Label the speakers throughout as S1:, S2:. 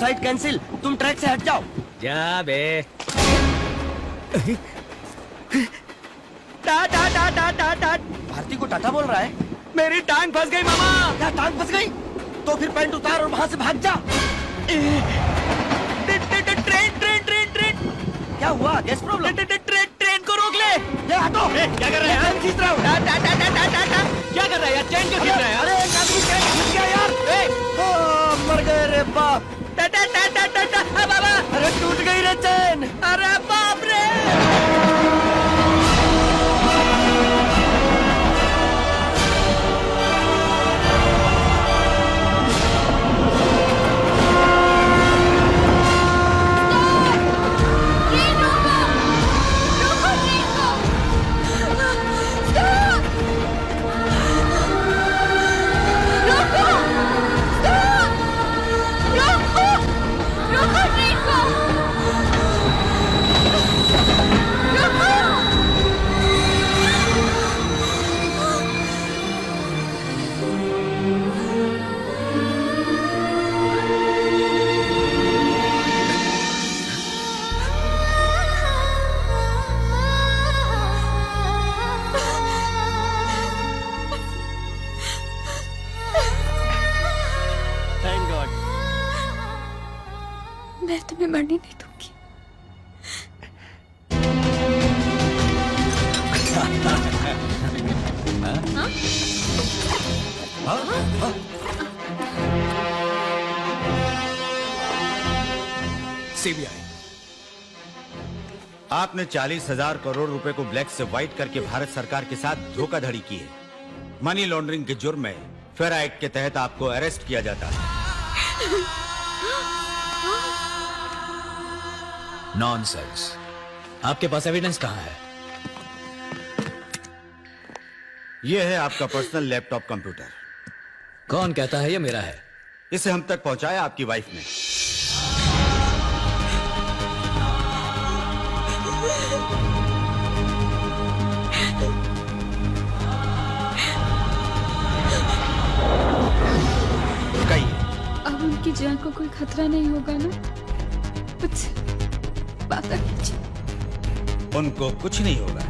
S1: Side cancel, तुम track से हट जाओ।
S2: जा बे।
S1: भारती को टाटा बोल रहा है।
S2: मेरी टांग फंस गई मामा।
S1: क्या टांग फंस गई? तो फिर पैंट उतार और वहां से भाग जा।
S2: ट्रेन
S1: क्या हुआ? Gas problem?
S2: ट्रेन को रोक ले।
S1: ये हटो।
S2: क्या कर रहा है यार?
S1: खींच रहा हूँ।
S2: क्या कर रहा है यार? चैन क्यों खींच रहा है यार?
S1: अरे एक आदमी चैन खींच गया यार। मर गए रे बाप।
S2: बाबा,
S1: अरे टूट गई रे चैन।
S2: अरे बाप रे।
S3: मैं तुम्हें मरने नहीं दूंगी।
S4: सीबीआई, आपने 40,000 करोड़ रुपए को ब्लैक से व्हाइट करके भारत सरकार के साथ धोखाधड़ी की है। मनी लॉन्ड्रिंग के जुर्म में फेरा एक्ट के तहत आपको अरेस्ट किया जाता है।
S5: नॉनसेंस। आपके पास एविडेंस कहां है?
S4: यह है आपका पर्सनल लैपटॉप कंप्यूटर।
S5: कौन कहता है ये मेरा है?
S4: इसे हम तक पहुंचाया आपकी वाइफ ने।
S3: अब उनकी जान को कोई खतरा नहीं होगा ना? मुझसे वादा कीजिए।
S4: उनको कुछ नहीं होगा।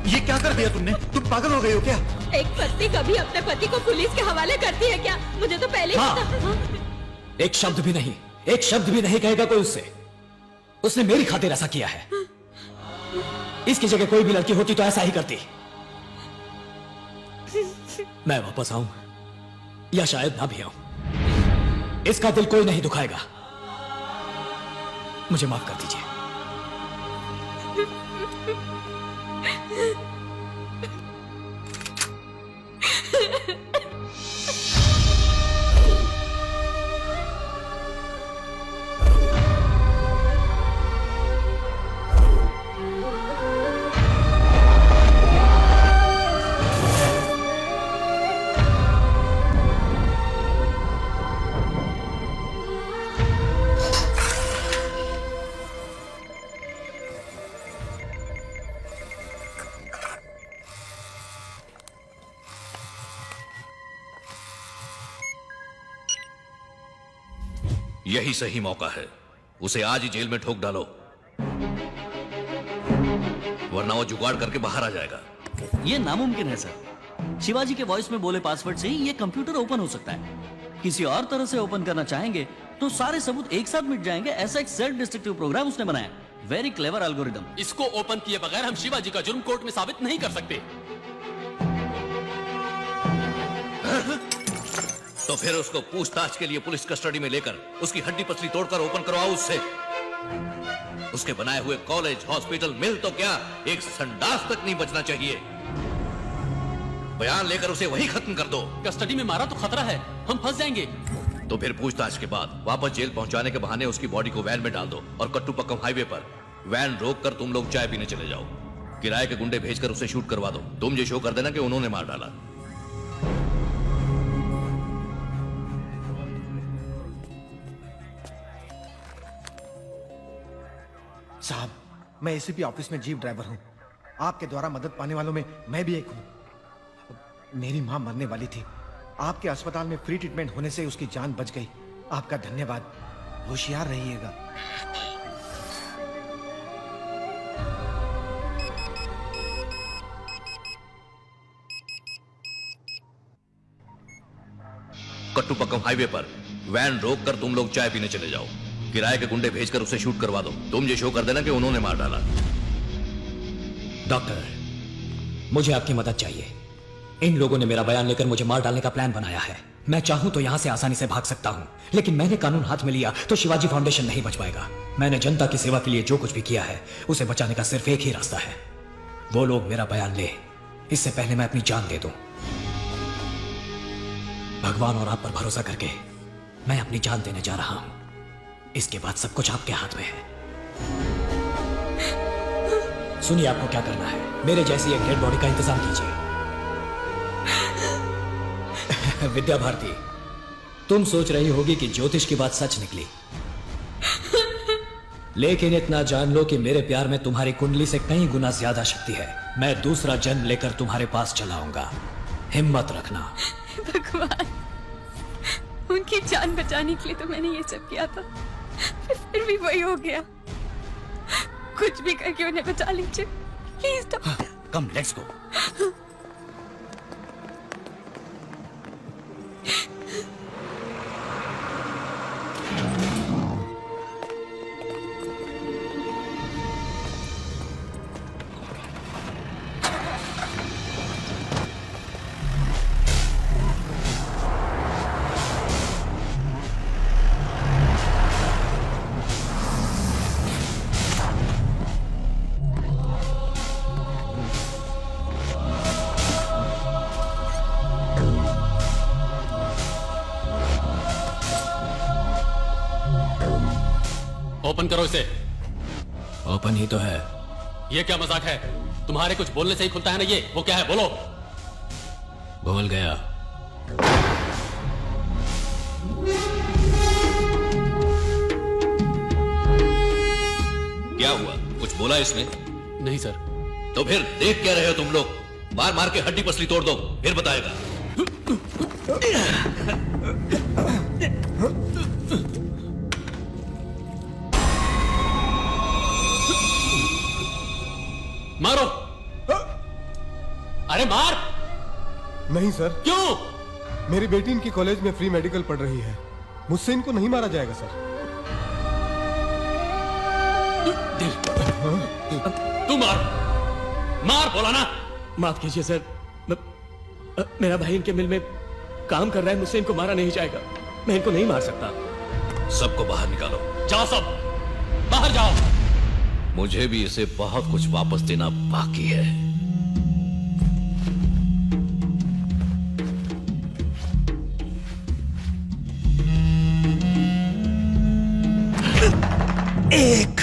S6: ये क्या कर दिया तुमने? तुम पागल हो गई हो क्या?
S7: एक पत्नी कभी अपने पति को पुलिस के हवाले करती है क्या? मुझे तो पहले ही पता।
S5: एक शब्द भी नहीं, एक शब्द भी नहीं कहेगा कोई उससे। उसने मेरी खातिर ऐसा किया है। इसकी जगह कोई भी लड़की होती तो ऐसा ही करती। मैं वापस आऊं या शायद ना भी आऊं, इसका दिल कोई नहीं दुखाएगा। मुझे माफ कर दीजिए।
S8: यही सही मौका है। उसे आज ही जेल में ठोक डालो, वरना वो जुगाड़ करके बाहर आ जाएगा।
S9: ये नामुमकिन है सर। शिवाजी के वॉइस में बोले पासवर्ड से ही ये कंप्यूटर ओपन हो सकता है। किसी और तरह से ओपन करना चाहेंगे तो सारे सबूत एक साथ मिट जाएंगे। ऐसा एक सेल्फ डिस्ट्रक्टिव प्रोग्राम उसने बनाया। Very clever algorithm.
S10: इसको ओपन किए बगैर हम शिवाजी का जुर्म कोर्ट में साबित नहीं कर सकते।
S8: तो फिर उसको पूछताछ के लिए पुलिस कस्टडी में लेकर उसकी हड्डी पसली तोड़कर ओपन करवाओ उससे। उसके बनाए हुए कॉलेज, हॉस्पिटल, मिल तो क्या, एक संडास तक नहीं बचना चाहिए। बयान लेकर उसे वहीं खत्म कर दो।
S10: कस्टडी में मारा तो खतरा है, हम फंस जाएंगे।
S8: तो फिर पूछताछ के बाद वापस जेल पहुंचाने के बहाने उसकी बॉडी को वैन में डाल दो और कट्टुपक्कम हाईवे पर वैन रोक कर तुम लोग चाय पीने चले जाओ। किराए के गुंडे भेजकर उसे शूट करवा दो। तुम ये शो कर देना कि उन्होंने मार डाला।
S6: साहब, मैं एसीपी ऑफिस में जीप ड्राइवर हूँ। आपके द्वारा मदद पाने वालों में मैं भी एक हूं। मेरी मां मरने वाली थी, आपके अस्पताल में फ्री ट्रीटमेंट होने से उसकी जान बच गई। आपका धन्यवाद। होशियार रहिएगा।
S8: कट्टुपक्कम हाईवे पर वैन रोक कर तुम लोग चाय पीने चले जाओ। किराए के गुंडे भेजकर उसे शूट करवा दो। तुम ये शो कर देना कि उन्होंने मार डाला।
S5: डॉक्टर, मुझे आपकी मदद चाहिए। इन लोगों ने मेरा बयान लेकर मुझे मार डालने का प्लान बनाया है। मैं चाहूं तो यहां से आसानी से भाग सकता हूं, लेकिन मैंने कानून हाथ में लिया तो शिवाजी फाउंडेशन नहीं बच पाएगा। मैंने जनता की सेवा के लिए जो कुछ भी किया है उसे बचाने का सिर्फ एक ही रास्ता है। वो लोग मेरा बयान ले, इससे पहले मैं अपनी जान दे दूं। भगवान और आप पर भरोसा करके मैं अपनी जान देने जा रहा हूं। इसके बाद सब कुछ आपके हाथ में है। सुनिए, आपको क्या करना है। मेरे जैसी एक डेड बॉडी का इंतजाम कीजिए। विद्या भारती, तुम सोच रही होगी कि ज्योतिष की बात सच निकली, लेकिन इतना जान लो कि मेरे प्यार में तुम्हारी कुंडली से कई गुना ज्यादा शक्ति है। मैं दूसरा जन्म लेकर तुम्हारे पास चलाऊंगा। हिम्मत रखना।
S3: भगवान, उनकी जान बचाने के लिए तो मैंने ये सब किया था, फिर भी वही हो गया। कुछ भी करके उन्हें बचा लीजिए please.
S4: Come, let's go.
S10: Open करो इसे।
S5: ओपन ही तो है।
S10: ये क्या मजाक है? तुम्हारे कुछ बोलने से ही खुलता है ना ये। वो क्या है, बोलो।
S5: बोल गया।
S8: क्या हुआ? कुछ बोला इसने?
S10: नहीं सर।
S8: तो फिर देख क्या रहे हो तुम लोग? मार मार के हड्डी पसली तोड़ दो, फिर बताएगा।
S10: मारो। अरे मार।
S1: नहीं सर।
S10: क्यों?
S1: मेरी बेटी इनकी कॉलेज में फ्री मेडिकल पढ़ रही है, मुझसे इनको नहीं मारा जाएगा सर।
S10: तू मार। मार, बोला ना।
S2: माफ कीजिए सर, मेरा भाई इनके मिल में काम कर रहा है, मुझसे इनको मारा नहीं जाएगा। मैं इनको नहीं मार सकता।
S8: सबको बाहर निकालो।
S10: जाओ सब बाहर जाओ।
S8: मुझे भी इसे बहुत कुछ वापस देना बाकी है।
S5: एक,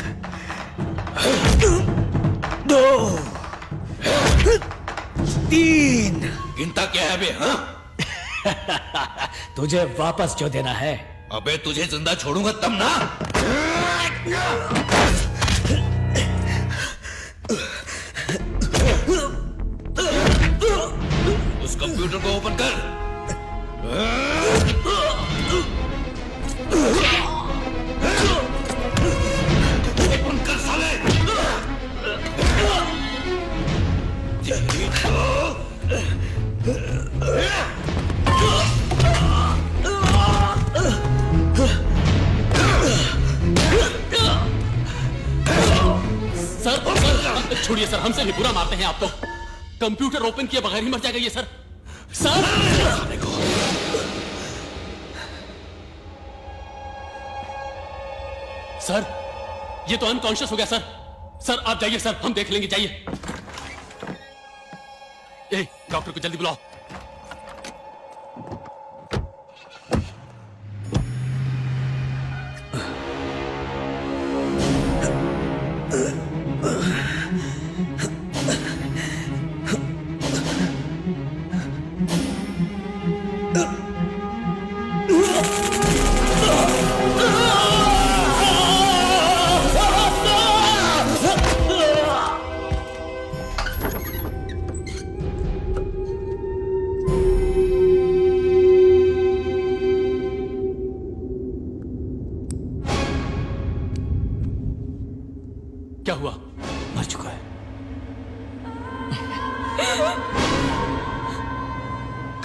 S5: दो, तीन।
S8: गिनता क्या है बे? हाँ?
S5: तुझे वापस जो देना है।
S8: अबे तुझे जिंदा छोड़ूंगा तब ना। उस कंप्यूटर को ओपन कर। ओपन कर साले।
S10: सर छोड़िए सर, हमसे भी बुरा मारते हैं आप तो। कंप्यूटर ओपन किए बगैर ही मर जाएगा ये सर। सर सर ये तो अनकॉन्शियस हो गया सर। सर आप जाइए सर, हम देख लेंगे, जाइए। ए, डॉक्टर को जल्दी बुलाओ।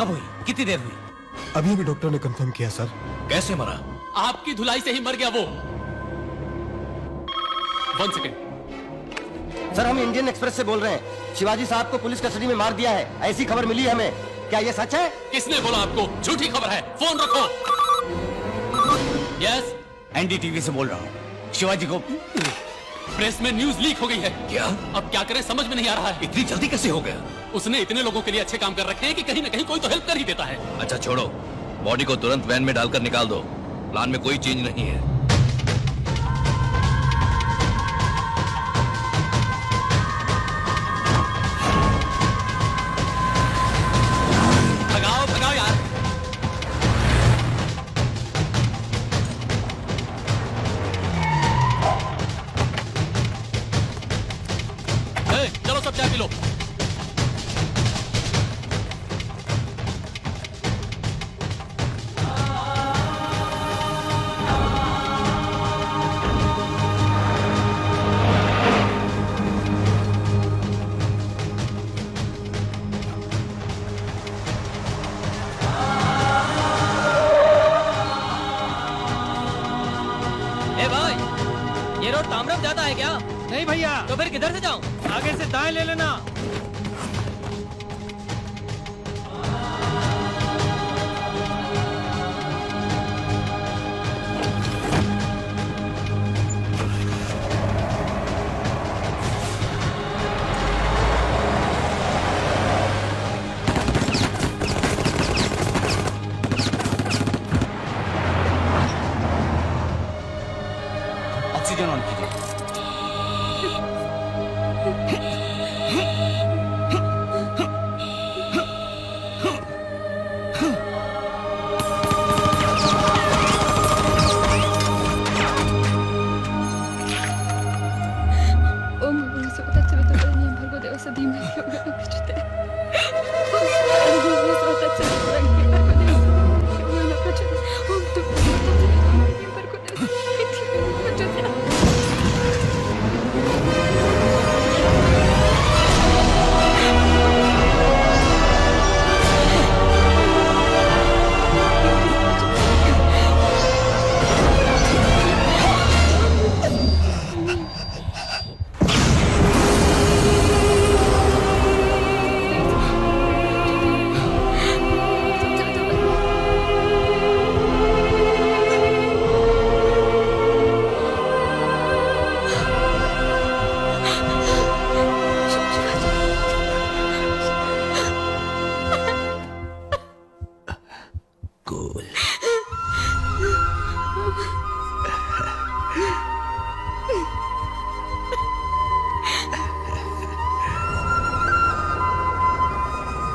S4: कब हुई? कितनी देर हुई?
S1: अभी भी डॉक्टर ने कंफर्म किया सर।
S8: कैसे मरा?
S10: आपकी धुलाई से ही मर गया वो। 1 सेकेंड।
S1: सर हम इंडियन एक्सप्रेस से बोल रहे हैं, शिवाजी साहब को पुलिस कस्टडी में मार दिया है, ऐसी खबर मिली है हमें। क्या ये सच है?
S10: किसने बोला आपको? झूठी खबर है। फोन रखो। यस,
S4: एनडीटीवी से बोल रहा हूँ। शिवाजी को
S10: प्रेस में न्यूज लीक हो गई है।
S8: क्या?
S10: अब क्या करें समझ में नहीं आ रहा है।
S8: इतनी जल्दी कैसे हो गया?
S10: उसने इतने लोगों के लिए अच्छे काम कर रखे हैं कि कहीं ना कहीं कोई तो हेल्प कर ही देता है।
S8: अच्छा छोड़ो, बॉडी को तुरंत वैन में डालकर निकाल दो। प्लान में कोई चेंज नहीं है।
S10: भगाओ भगाओ यार। चलो सब चाय पी लो।
S2: ए भाई, ये रोड तामरम जाता है क्या?
S1: नहीं भैया,
S2: तो फिर किधर से जाऊं?
S1: आगे से दाएं ले लेना।
S4: ऑक्सीजन ऑन कीजिए।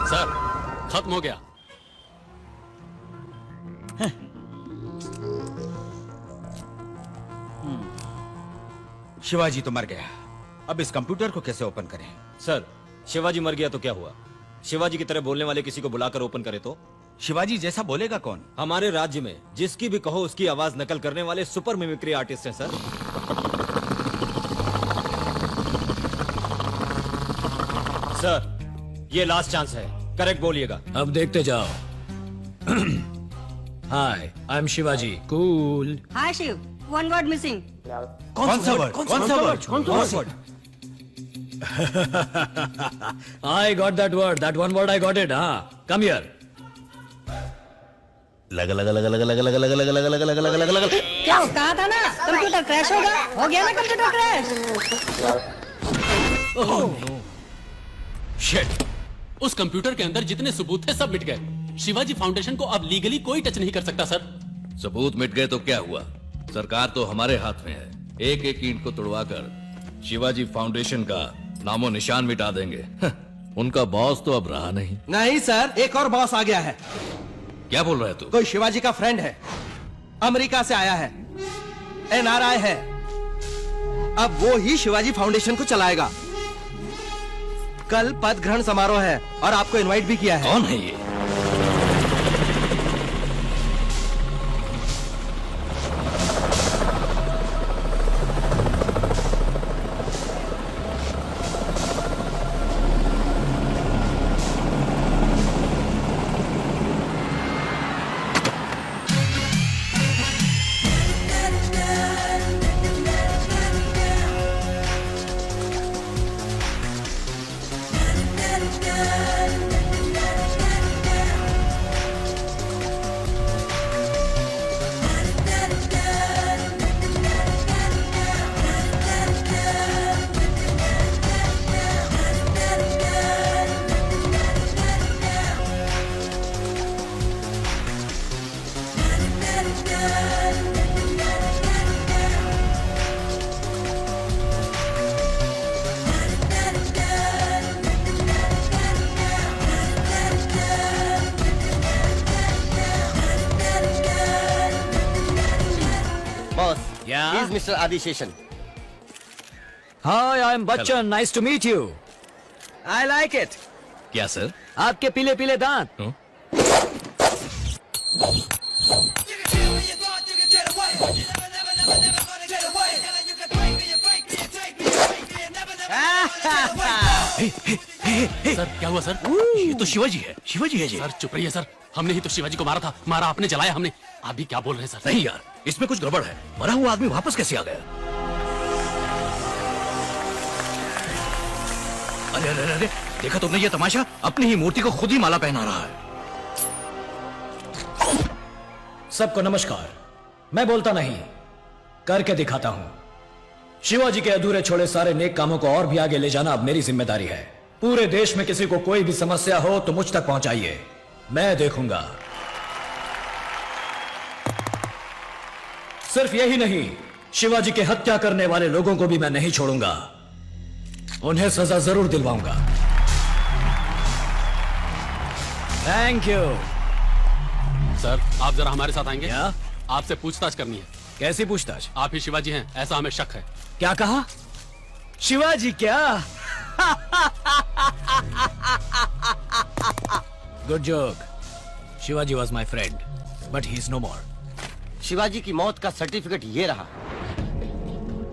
S10: सर खत्म हो गया।
S4: शिवाजी तो मर गया, अब इस कंप्यूटर को कैसे ओपन करें?
S5: सर, शिवाजी मर गया तो क्या हुआ? शिवाजी की तरह बोलने वाले किसी को बुलाकर ओपन करे तो?
S4: शिवाजी जैसा बोलेगा कौन?
S5: हमारे राज्य में जिसकी भी कहो उसकी आवाज नकल करने वाले सुपर मिमिक्री आर्टिस्ट हैं सर। सर, ये लास्ट चांस है, करेक्ट बोलिएगा।
S2: अब देखते जाओ। Hi, I am Shivaji. Cool.
S7: Hi Shiv, one word missing.
S4: कौन सा वर्ड? कौन सा word?
S2: I got that word. That one word I got it. हाँ, come here.
S4: लगा लगा लगा लगा लगा लगा लगा लगा लगा लगा लगा लगा लगा लगा।
S7: क्या कहा था ना, कंप्यूटर क्रैश होगा। हो गया ना कंप्यूटर क्रैश।
S10: शिट, उस कंप्यूटर के अंदर जितने सबूत थे सब मिट गए। शिवाजी फाउंडेशन को अब लीगली कोई टच नहीं कर सकता सर।
S8: सबूत मिट गए तो क्या हुआ? सरकार तो हमारे हाथ में है। एक एक ईंट को तुड़वाकर शिवाजी फाउंडेशन का नामो निशान मिटा देंगे। उनका बॉस तो अब रहा नहीं।
S1: नहीं सर, एक और बॉस आ गया है।
S8: क्या बोल रहा है तू?
S1: कोई शिवाजी का फ्रेंड है, अमेरिका से आया है, NRI है। अब वो ही शिवाजी फाउंडेशन को चलाएगा। कल पद ग्रहण समारोह है और आपको इनवाइट भी किया है।
S8: कौन है ये?
S1: Boss,
S5: Yeah?
S1: he is Mr. Adi Sheshan.
S5: Hi I am Bachchan, nice to meet you. I like it.
S8: क्या सर?
S5: आपके पीले पीले दांत।
S10: सर क्या हुआ सर?
S8: ये तो शिवाजी है, शिवाजी है जी।
S10: सर चुप रहिए सर, हमने ही तो शिवाजी को मारा था। मारा आपने, जलाया हमने। आप भी क्या बोल रहे हैं सर?
S8: नहीं यार, इसमें कुछ गड़बड़ है। मरा हुआ आदमी वापस कैसे आ गया? अरे अरे अरे, देखा तुमने ये तमाशा? अपनी ही मूर्ति को खुद ही माला पहना रहा है।
S5: सबको नमस्कार। मैं बोलता नहीं, करके दिखाता हूं। शिवाजी के अधूरे छोड़े सारे नेक कामों को और भी आगे ले जाना अब मेरी जिम्मेदारी है। पूरे देश में किसी को कोई भी समस्या हो तो मुझ तक पहुंचाइए, मैं देखूंगा। सिर्फ यही नहीं, शिवाजी की हत्या करने वाले लोगों को भी मैं नहीं छोड़ूंगा। उन्हें सजा जरूर दिलवाऊंगा। Thank you.
S10: सर आप जरा हमारे साथ आएंगे?
S5: क्या?
S10: आपसे पूछताछ करनी है।
S5: कैसी पूछताछ?
S10: आप ही शिवाजी हैं, ऐसा हमें शक है।
S5: क्या कहा? शिवाजी क्या? Good joke. Shivaji was my friend, but he is no more.
S1: Shivaji की मौत का सर्टिफिकेट ये रहा।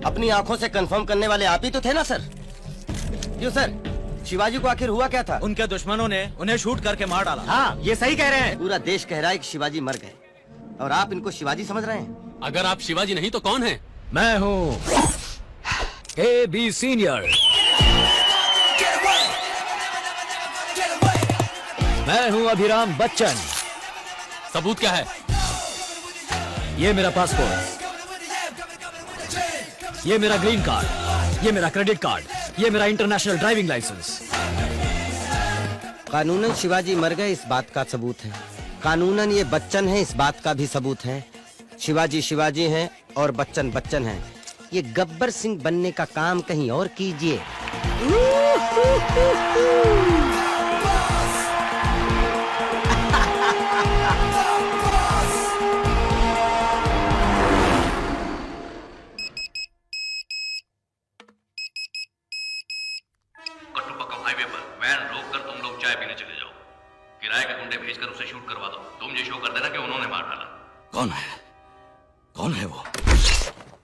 S1: अपनी आंखों से कंफर्म करने वाले आप ही तो थे ना सर? क्यों सर, शिवाजी को आखिर हुआ क्या था?
S9: उनके दुश्मनों ने उन्हें शूट करके मार डाला।
S1: हाँ, ये सही कह रहे हैं। पूरा देश कह रहा है कि शिवाजी मर गए और आप इनको शिवाजी समझ रहे हैं।
S10: अगर आप शिवाजी नहीं तो कौन है?
S5: मैं हूं AB सीनियर। मैं हूं अभिराम बच्चन।
S10: सबूत क्या है?
S5: ये मेरा पासपोर्ट, ये मेरा ग्रीन कार्ड, ये मेरा क्रेडिट कार्ड, ये मेरा इंटरनेशनल ड्राइविंग लाइसेंस।
S1: कानूनन शिवाजी मर गए इस बात का सबूत है, कानूनन ये बच्चन है इस बात का भी सबूत है। शिवाजी शिवाजी हैं और बच्चन बच्चन हैं। ये गब्बर सिंह बनने का काम कहीं और कीजिए।
S8: कट्टुपक्कम हाईवे पर वैन रोक कर तुम लोग चाय पीने चले जाओ। किराए के गुंडे भेजकर उसे शूट करवा दो। तुम ये शो कर देना कि उन्होंने मार डाला। कौन है? कौन है वो?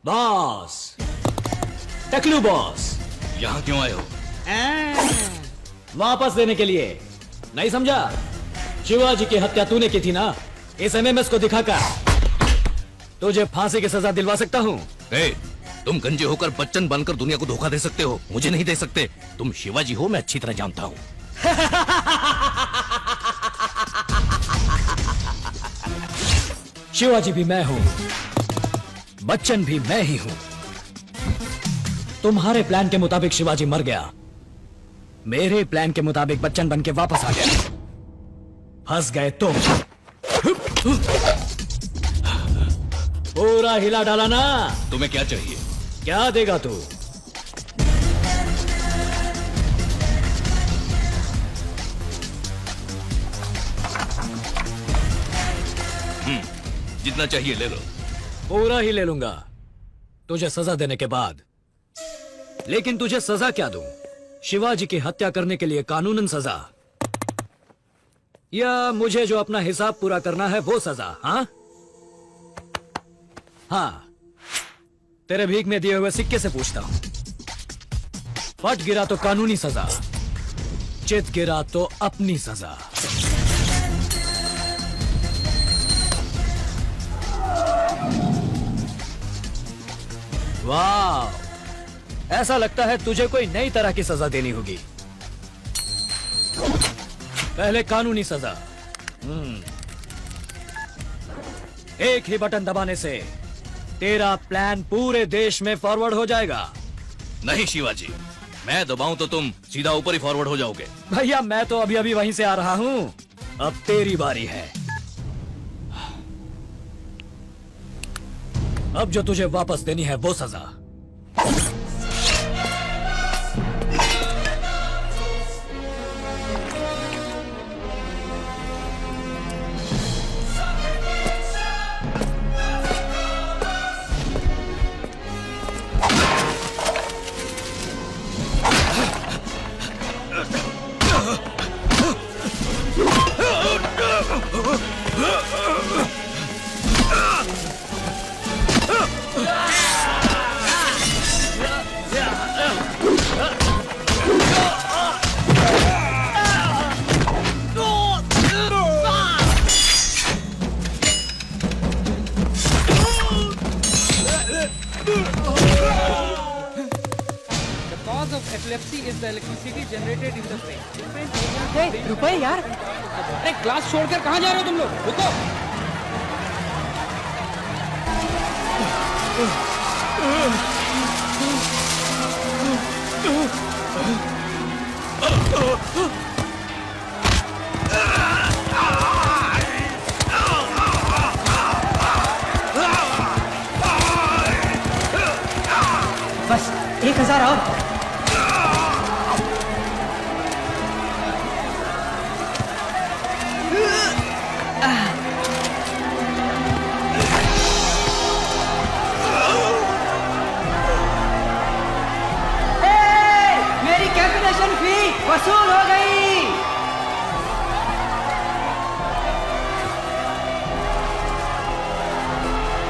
S5: बॉस, टकलू बॉस।
S8: यहाँ क्यों आए हो?
S5: वापस देने के लिए। नहीं समझा? शिवाजी की हत्या तूने की थी ना? इस MMS को दिखाकर तुझे फांसी की सजा दिलवा सकता हूँ।
S8: तुम गंजे होकर बच्चन बनकर दुनिया को धोखा दे सकते हो, मुझे नहीं दे सकते। तुम शिवाजी हो, मैं अच्छी तरह जानता हूँ।
S5: शिवाजी भी मैं हूं, बच्चन भी मैं ही हूं। तुम्हारे प्लान के मुताबिक शिवाजी मर गया, मेरे प्लान के मुताबिक बच्चन बन के वापस आ गया। फंस गए तुम। पूरा हिला डाला ना?
S8: तुम्हें क्या चाहिए?
S5: क्या देगा तू?
S8: जितना चाहिए ले लो।
S5: पूरा ही ले लूंगा, तुझे सजा देने के बाद। लेकिन तुझे सजा क्या दूं? शिवाजी की हत्या करने के लिए कानूनन सजा, या मुझे जो अपना हिसाब पूरा करना है वो सजा? हाँ हाँ, तेरे भीख में दिए हुए सिक्के से पूछता हूं। फट गिरा तो कानूनी सजा, चित गिरा तो अपनी सजा। वाह, ऐसा लगता है तुझे कोई नई तरह की सजा देनी होगी। पहले कानूनी सजा। एक ही बटन दबाने से तेरा प्लान पूरे देश में फॉरवर्ड हो जाएगा।
S8: नहीं शिवाजी, मैं दबाऊं तो तुम सीधा ऊपर ही फॉरवर्ड हो जाओगे।
S5: भैया मैं तो अभी अभी वहीं से आ रहा हूं, अब तेरी बारी है। अब जो तुझे वापस देनी है वो सजा।
S11: रुपए यार, अरे क्लास छोड़कर कहाँ जा रहे हो तुम लोग? रुको। बस 1000 और। मेरी कैलकुलेशन फी वसूल हो गई।